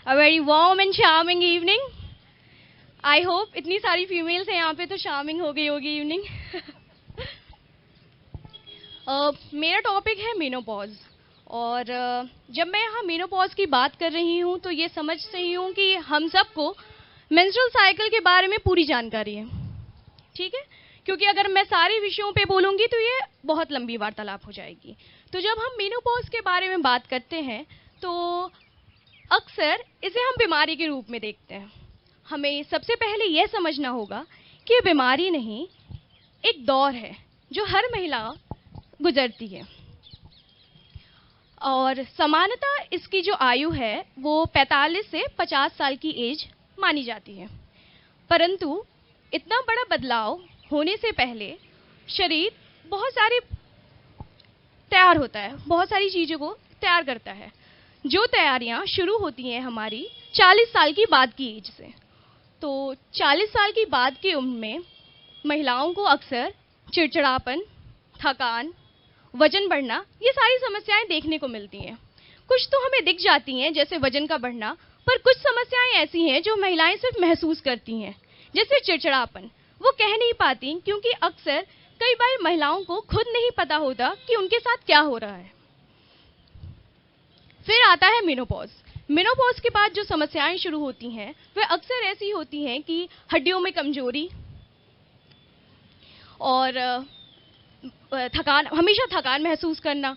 A very warm and charming evening. I hope इतनी सारी females हैं यहाँ पे तो charming हो गई होगी evening. मेरा टॉपिक है मेनोपॉज और जब मैं यहाँ मेनोपॉज की बात कर रही हूँ तो ये समझ रही हूँ कि हम सबको मेंस्ट्रुअल साइकिल के बारे में पूरी जानकारी है, ठीक है, क्योंकि अगर मैं सारे विषयों पे बोलूँगी तो ये बहुत लंबी वार्तालाप हो जाएगी। तो जब हम मेनोपॉज के बारे में बात करते हैं तो अक्सर इसे हम बीमारी के रूप में देखते हैं। हमें सबसे पहले यह समझना होगा कि ये बीमारी नहीं, एक दौर है जो हर महिला गुजरती है और सामान्यतः इसकी जो आयु है वो 45 से 50 साल की एज मानी जाती है। परंतु इतना बड़ा बदलाव होने से पहले शरीर बहुत सारे तैयार होता है, बहुत सारी चीज़ों को तैयार करता है, जो तैयारियां शुरू होती हैं हमारी 40 साल की बाद की एज से। तो 40 साल की बाद की उम्र में महिलाओं को अक्सर चिड़चिड़ापन, थकान, वजन बढ़ना, ये सारी समस्याएं देखने को मिलती हैं। कुछ तो हमें दिख जाती हैं जैसे वजन का बढ़ना, पर कुछ समस्याएं ऐसी हैं जो महिलाएं सिर्फ महसूस करती हैं, जैसे चिड़चिड़ापन। वो कह नहीं पाती क्योंकि अक्सर कई बार महिलाओं को खुद नहीं पता होता कि उनके साथ क्या हो रहा है। फिर आता है मेनोपॉज। मेनोपॉज के बाद जो समस्याएं शुरू होती हैं वह अक्सर ऐसी होती हैं कि हड्डियों में कमजोरी और थकान, हमेशा थकान महसूस करना।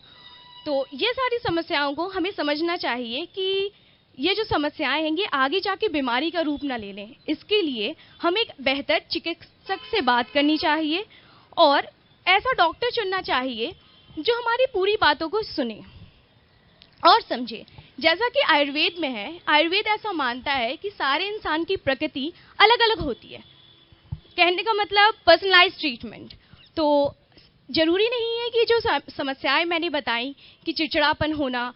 तो ये सारी समस्याओं को हमें समझना चाहिए कि ये जो समस्याएं हैं ये आगे जाके बीमारी का रूप ना ले लें। इसके लिए हमें एक बेहतर चिकित्सक से बात करनी चाहिए और ऐसा डॉक्टर चुनना चाहिए जो हमारी पूरी बातों को सुने और समझे। जैसा कि आयुर्वेद में है, आयुर्वेद ऐसा मानता है कि सारे इंसान की प्रकृति अलग अलग होती है। कहने का मतलब पर्सनलाइज्ड ट्रीटमेंट। तो जरूरी नहीं है कि जो समस्याएं मैंने बताई कि चिड़चिड़ापन होना,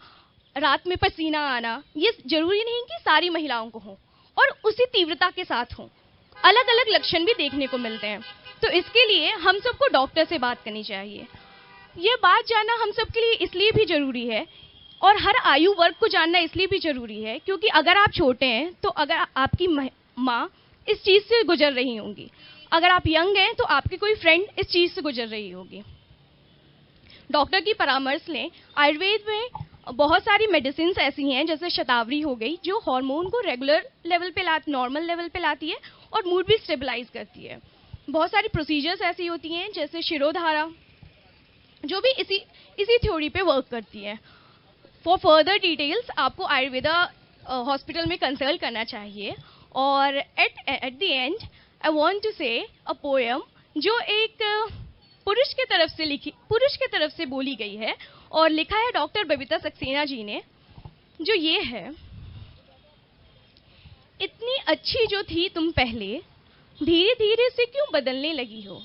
रात में पसीना आना, ये जरूरी नहीं कि सारी महिलाओं को हो और उसी तीव्रता के साथ हो। अलग अलग लक्षण भी देखने को मिलते हैं। तो इसके लिए हम सबको डॉक्टर से बात करनी चाहिए। ये बात जानना हम सबके लिए इसलिए भी जरूरी है और हर आयु वर्ग को जानना इसलिए भी जरूरी है क्योंकि अगर आप छोटे हैं तो अगर आपकी माँ इस चीज़ से गुजर रही होंगी, अगर आप यंग हैं तो आपकी कोई फ्रेंड इस चीज़ से गुजर रही होगी। डॉक्टर की परामर्श लें। आयुर्वेद में बहुत सारी मेडिसिन ऐसी हैं जैसे शतावरी हो गई जो हार्मोन को रेगुलर लेवल पे नॉर्मल लेवल पे लाती है और मूड भी स्टेबलाइज करती है। बहुत सारी प्रोसीजर्स ऐसी होती हैं जैसे शिरोधारा जो भी इसी थ्योरी पे वर्क करती है। फॉर फर्दर डिटेल्स आपको आयुर्वेदा हॉस्पिटल में कंसल्ट करना चाहिए। और at the end I want to say a poem जो एक पुरुष के तरफ से बोली गई है और लिखा है डॉक्टर बबीता सक्सेना जी ने, जो ये है। इतनी अच्छी जो थी तुम पहले, धीरे धीरे से क्यों बदलने लगी हो।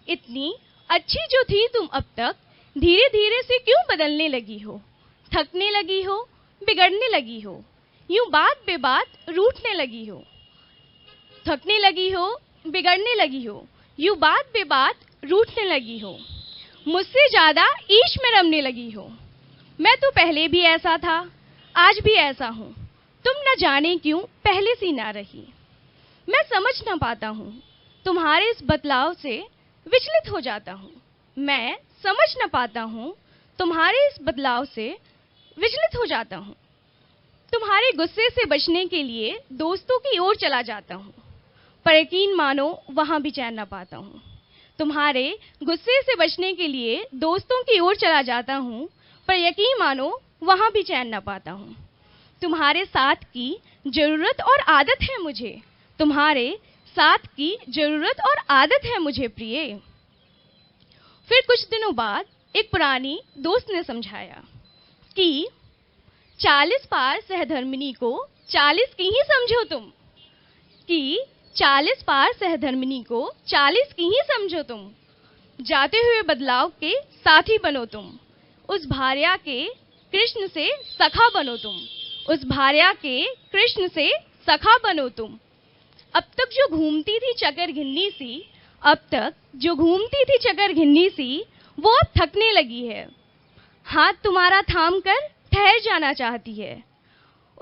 इतनी अच्छी जो थी तुम अब तक, धीरे धीरे से क्यों बदलने लगी हो। थकने लगी हो, बिगड़ने लगी हो, यूं बात बेबात रूठने लगी हो। थकने लगी हो, बिगड़ने लगी हो, यूं बात बेबात रूठने लगी हो। मुझसे ज्यादा ईश में रमने लगी हो। मैं तो पहले भी ऐसा था, आज भी ऐसा हूँ, तुम न जाने क्यों पहले सी ना रही। मैं समझ न पाता हूँ, तुम्हारे इस बदलाव से विचलित हो जाता हूँ। मैं समझ न पाता हूँ, तुम्हारे इस बदलाव से विचलित हो जाता हूँ। तुम्हारे गुस्से से बचने के लिए दोस्तों की ओर चला जाता हूँ, पर यकीन मानो वहाँ भी चैन न पाता हूँ। तुम्हारे गुस्से से बचने के लिए दोस्तों की ओर चला जाता हूँ, पर यकीन मानो वहाँ भी चैन न पाता हूँ। तुम्हारे साथ की जरूरत और आदत है मुझे, तुम्हारे साथ की जरूरत और आदत है मुझे प्रिय। फिर कुछ दिनों बाद एक पुरानी दोस्त ने समझाया कि 40 पार सहधर्मिणी को 40 की ही समझो तुम, कि 40 पार सहधर्मिणी को 40 की ही समझो तुम। जाते हुए बदलाव के साथी बनो तुम, उस भार्या के कृष्ण से सखा बनो तुम, उस भार्या के कृष्ण से सखा बनो तुम। अब तक जो घूमती थी चकर घिन्नी सी, अब तक जो घूमती थी चकर घिन्नी सी, वो अब थकने लगी है। हाथ तुम्हारा थाम कर ठहर जाना चाहती है।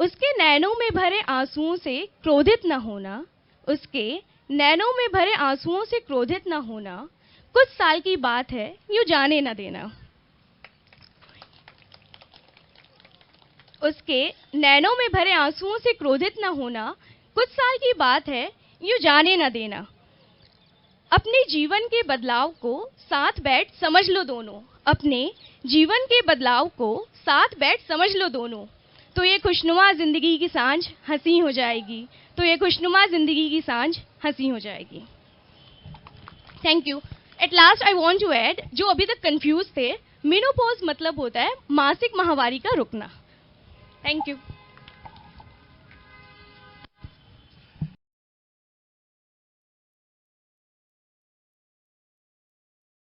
उसके नैनों में भरे आंसुओं से क्रोधित न होना, उसके नैनों में भरे आंसुओं से क्रोधित न होना, कुछ साल की बात है यूं जाने न देना। उसके नैनों में भरे आंसुओं से क्रोधित न होना, कुछ साल की बात है यूं जाने न देना। अपने जीवन के बदलाव को साथ बैठ समझ लो दोनों, अपने जीवन के बदलाव को साथ बैठ समझ लो दोनों, तो ये खुशनुमा जिंदगी की सांझ हंसी हो जाएगी, तो ये खुशनुमा जिंदगी की सांझ हंसी हो जाएगी। Thank you. At last I want to add, जो अभी तक कंफ्यूज थे, मेनोपॉज मतलब होता है मासिक माहवारी का रुकना। Thank you.